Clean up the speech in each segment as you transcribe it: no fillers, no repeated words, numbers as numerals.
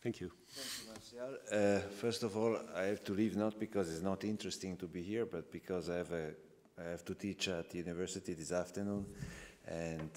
Thank you. Thank you, Martial. First of all, I have to leave not because it's not interesting to be here, but because I have to teach at the university this afternoon. And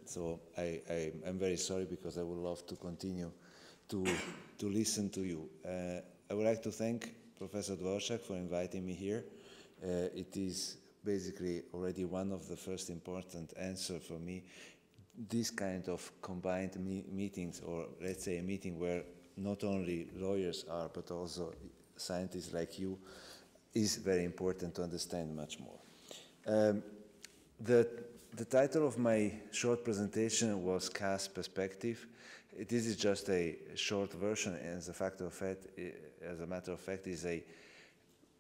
so I'm very sorry because I would love to continue to listen to you. I would like to thank Professor Dvorak for inviting me here. It is basically already one of the first important answers for me. This kind of combined meetings, or let's say a meeting where not only lawyers are, but also scientists like you, is very important to understand much more. The title of my short presentation was CAS Perspective. This is just a short version, and as a matter of fact, is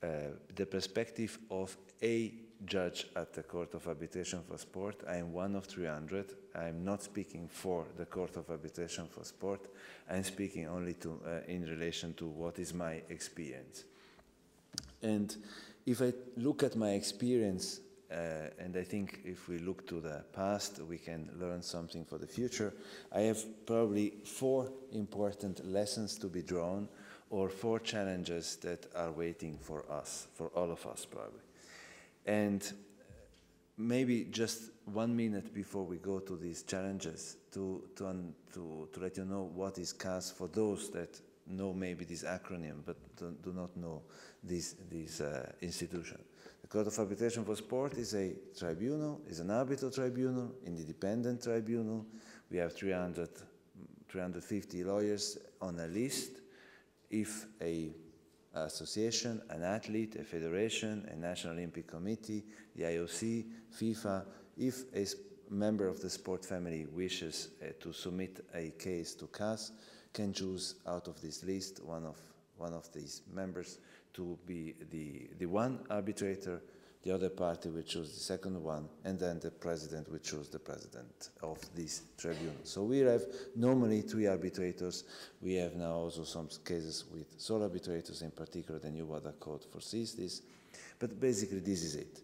the perspective of a judge at the Court of Arbitration for Sport. I am one of 300. I'm not speaking for the Court of Arbitration for Sport. I'm speaking only in relation to what is my experience. And if I look at my experience, and I think if we look to the past, we can learn something for the future, I have probably 4 important lessons to be drawn, or 4 challenges that are waiting for us, for all of us probably. And maybe just 1 minute before we go to these challenges to let you know what is CAS for those that know maybe this acronym but do not know this institution. The Court of Arbitration for Sport is a tribunal, is an arbitral tribunal, an independent tribunal. We have 350 lawyers on a list. If an association, an athlete, a federation, a National Olympic Committee, the IOC, FIFA, if a member of the sport family wishes to submit a case to CAS, can choose out of this list one of these members to be the one arbitrator, the other party will choose the second one, and then the president will choose the president of this tribunal. So we have normally 3 arbitrators. We have now also some cases with sole arbitrators, in particular the new WADA code foresees this. But basically this is it.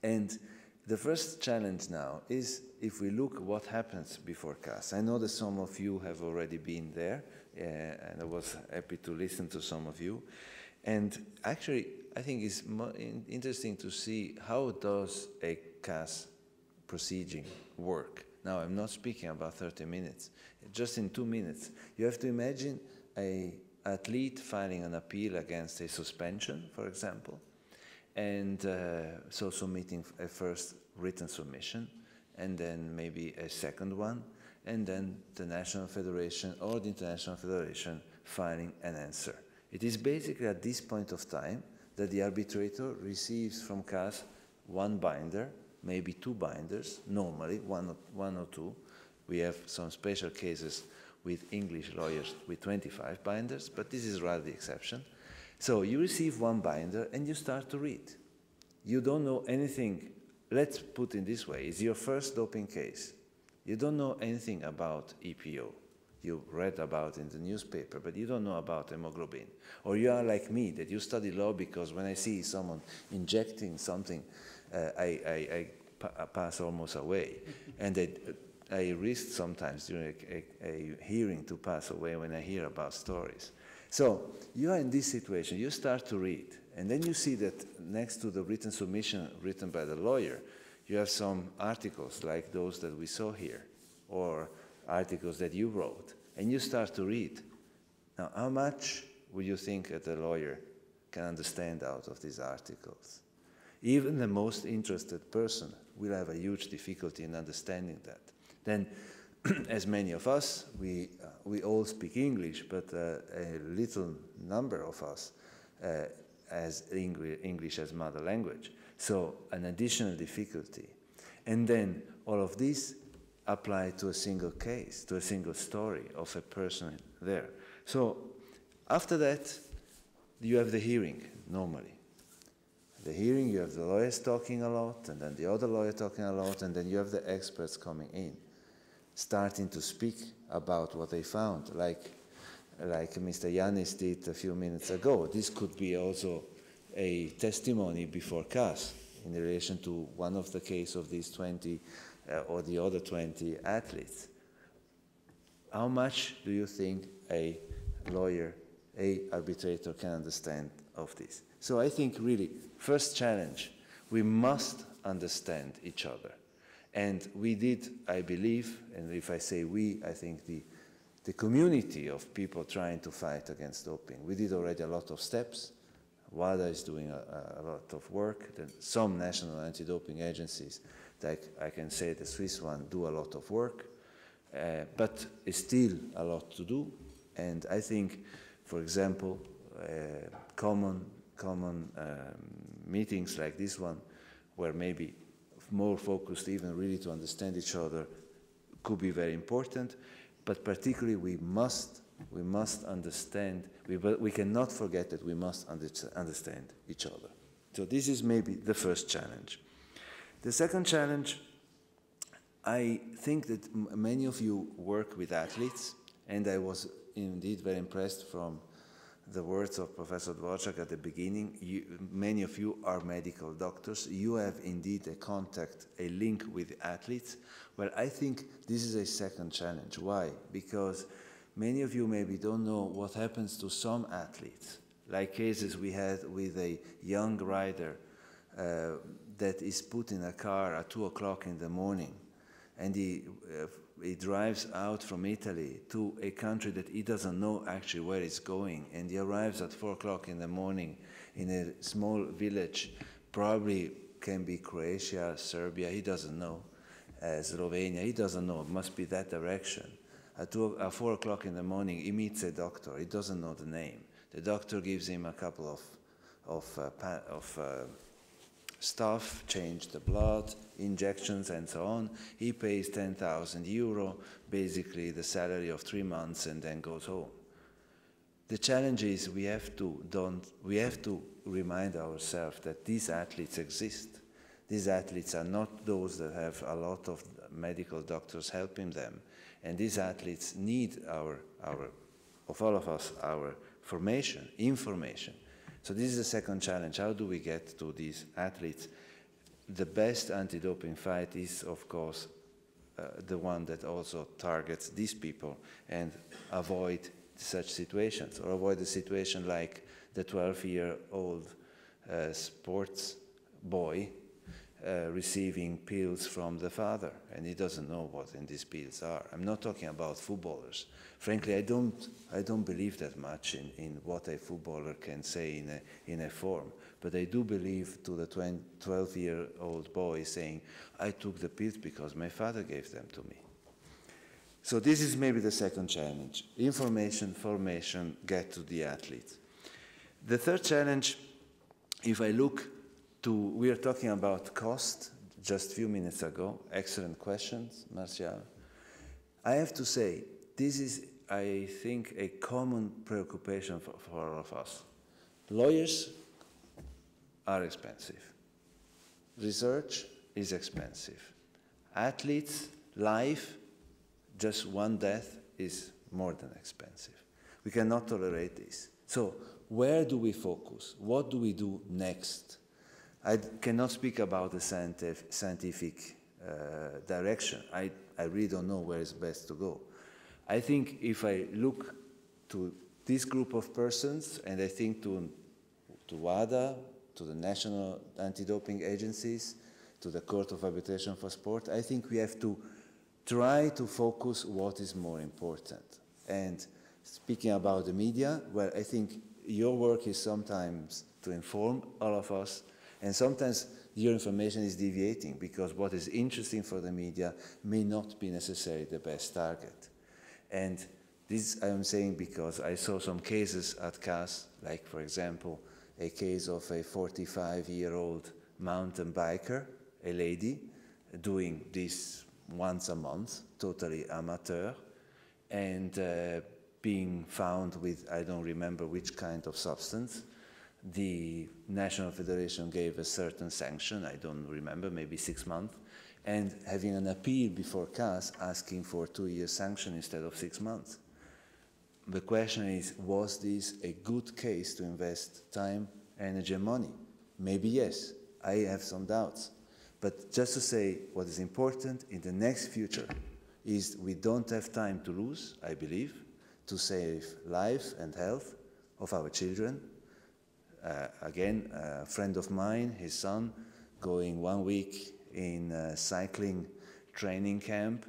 And the first challenge now is if we look what happens before CAS. I know that some of you have already been there, and I was happy to listen to some of you. And actually, I think it's interesting to see how does a CAS proceeding work. Now, I'm not speaking about 30 minutes. Just in 2 minutes, you have to imagine an athlete filing an appeal against a suspension, for example, and so submitting a first written submission, and then maybe a second one, and then the National Federation or the International Federation filing an answer. It is basically at this point of time that the arbitrator receives from CAS 1 binder, maybe 2 binders, normally one or 2. We have some special cases with English lawyers with 25 binders, but this is rather the exception. So you receive 1 binder and you start to read. You don't know anything. Let's put it this way. It's your first doping case. You don't know anything about EPO. You read about in the newspaper, but you don't know about hemoglobin. Or you are like me, that you study law because when I see someone injecting something, I pass almost away. And I risk sometimes during a hearing to pass away when I hear about stories. So you are in this situation, you start to read, and then you see that next to the written submission written by the lawyer, you have some articles like those that we saw here, or articles that you wrote, and you start to read. Now, how much would you think that a lawyer can understand out of these articles? Even the most interested person will have a huge difficulty in understanding that. Then, as many of us, we all speak English, but a little number of us as English as mother language. So an additional difficulty. And then all of this applied to a single case, to a single story of a person there. So after that, you have the hearing, normally. The hearing, you have the lawyers talking a lot, and then the other lawyer talking a lot, and then you have the experts coming in, starting to speak about what they found, like Mr. Yanis did a few minutes ago. This could be also a testimony before CAS in relation to one of the case of these 20 or the other 20 athletes. how much do you think a lawyer, a arbitrator can understand of this? So I think really, first challenge, we must understand each other. And we did, I believe, and if I say we, I think the community of people trying to fight against doping, we did already a lot of steps. WADA is doing a lot of work. Some national anti-doping agencies, like I can say the Swiss one, do a lot of work. But it's still a lot to do. And I think, for example, common meetings like this one, where maybe more focused even really to understand each other, could be very important. But particularly we must understand, we cannot forget that we must understand each other. So this is maybe the first challenge. The second challenge, I think that many of you work with athletes, and I was indeed very impressed from the words of Professor Dvorak at the beginning. Many of you are medical doctors. You have indeed a contact, a link with athletes. Well, I think this is a second challenge. Why? Because many of you maybe don't know what happens to some athletes, like cases we had with a young rider that is put in a car at 2 o'clock in the morning, and he drives out from Italy to a country that he doesn't know actually where it's going, and he arrives at 4 o'clock in the morning in a small village, probably can be Croatia, Serbia, he doesn't know, Slovenia, he doesn't know, it must be that direction. At 4 o'clock in the morning, he meets a doctor, he doesn't know the name. The doctor gives him a couple of stuff, change the blood, injections and so on. He pays 10,000 euro, basically the salary of 3 months, and then goes home. The challenge is we have to remind ourselves that these athletes exist. These athletes are not those that have a lot of medical doctors helping them. And these athletes need of all of us, our formation, information. So this is the second challenge. How do we get to these athletes? The best anti-doping fight is, of course, the one that also targets these people and avoid such situations, or avoid a situation like the 12-year-old sports boy receiving pills from the father, and he doesn't know what in these pills are. I'm not talking about footballers. Frankly, I don't believe that much in what a footballer can say in a form, but I do believe to the 12-year-old boy saying, I took the pills because my father gave them to me. So this is maybe the second challenge. Information, formation, get to the athletes. The third challenge, if I look we are talking about cost just a few minutes ago. Excellent questions, Martial. I have to say, this is, I think, a common preoccupation for all of us. Lawyers are expensive. Research is expensive. Athletes, life, just one death is more than expensive. We cannot tolerate this. So where do we focus? What do we do next? I cannot speak about the scientific direction. I really don't know where it's best to go. I think if I look to this group of persons, and I think to WADA, to the national anti-doping agencies, to the Court of Arbitration for Sport, I think we have to try to focus what is more important. And speaking about the media, well, I think your work is sometimes to inform all of us, and sometimes your information is deviating because what is interesting for the media may not be necessarily the best target. And this I am saying because I saw some cases at CAS, like for example, a case of a 45-year-old mountain biker, a lady, doing this once a month, totally amateur, and being found with, I don't remember which kind of substance. The National Federation gave a certain sanction, I don't remember, maybe 6 months, and having an appeal before CAS asking for 2-year sanction instead of 6 months. The question is, was this a good case to invest time, energy, and money? Maybe yes. I have some doubts. But just to say what is important in the next future, is we don't have time to lose, I believe, to save life and health of our children. Again, a friend of mine, his son, going 1 week in a cycling training camp.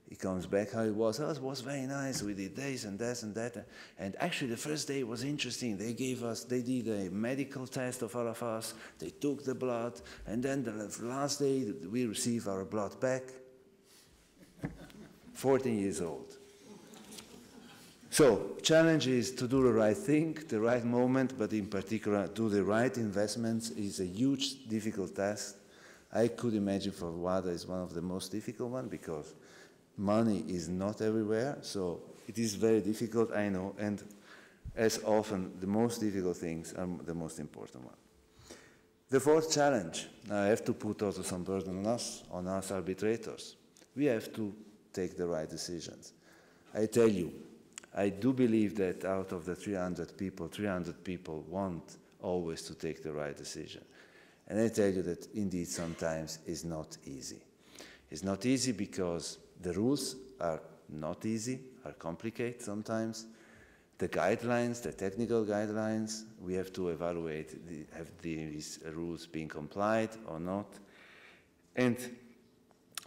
He comes back, how it was. Oh, it was very nice. We did this and that and that. And actually, the first day was interesting. They did a medical test of all of us. They took the blood. And then the last day, we received our blood back. 14 years old. So, challenge is to do the right thing, the right moment, but in particular, do the right investments is a huge, difficult task. I could imagine for WADA is one of the most difficult ones because money is not everywhere, so it is very difficult, I know, and as often, the most difficult things are the most important one. The fourth challenge, I have to put also some burden on us arbitrators. We have to take the right decisions. I tell you, I do believe that out of the 300 people want always to take the right decision. And I tell you that indeed sometimes it's not easy. It's not easy because the rules are not easy, are complicated sometimes. The guidelines, the technical guidelines, we have to evaluate, have these rules being complied or not. And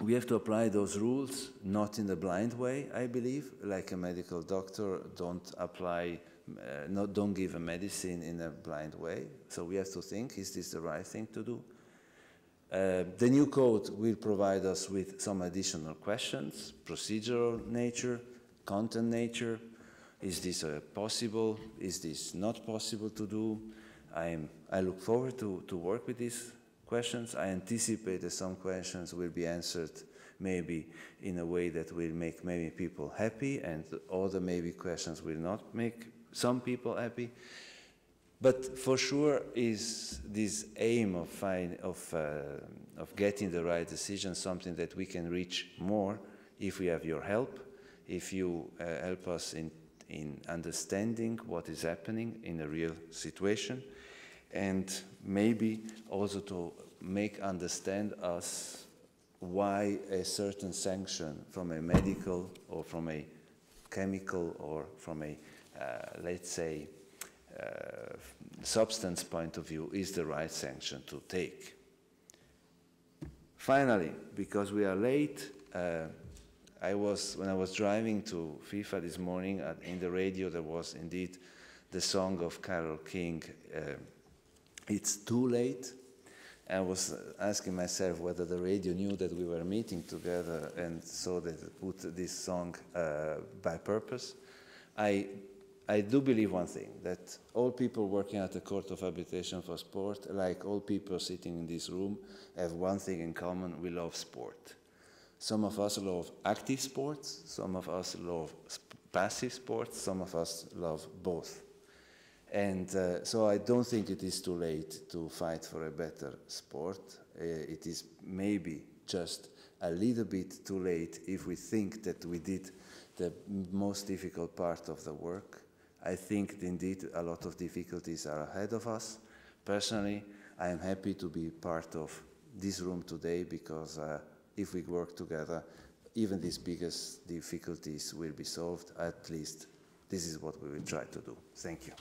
we have to apply those rules not in a blind way, I believe. Like a medical doctor, don't give a medicine in a blind way. So we have to think, is this the right thing to do? The new code will provide us with some additional questions, procedural nature, content nature. Is this possible? Is this not possible to do? I look forward to work with these questions. I anticipate that some questions will be answered maybe in a way that will make many people happy, and other maybe questions will not make some people happy. But for sure is this aim of getting the right decision something that we can reach more if we have your help, if you help us in understanding what is happening in a real situation, and maybe also to make understand us why a certain sanction from a medical or from a chemical or from a, let's say, substance point of view is the right sanction to take. Finally, because we are late, when I was driving to FIFA this morning, in the radio there was indeed the song of Carole King, It's Too Late. I was asking myself whether the radio knew that we were meeting together, and so they put this song by purpose. I do believe one thing, that all people working at the Court of Arbitration for Sport, like all people sitting in this room, have one thing in common: we love sport. Some of us love active sports, some of us love passive sports, some of us love both. And so I don't think it is too late to fight for a better sport. It is maybe just a little bit too late if we think that we did the most difficult part of the work. I think indeed a lot of difficulties are ahead of us. Personally, I am happy to be part of this room today because if we work together, even these biggest difficulties will be solved. At least this is what we will try to do. Thank you.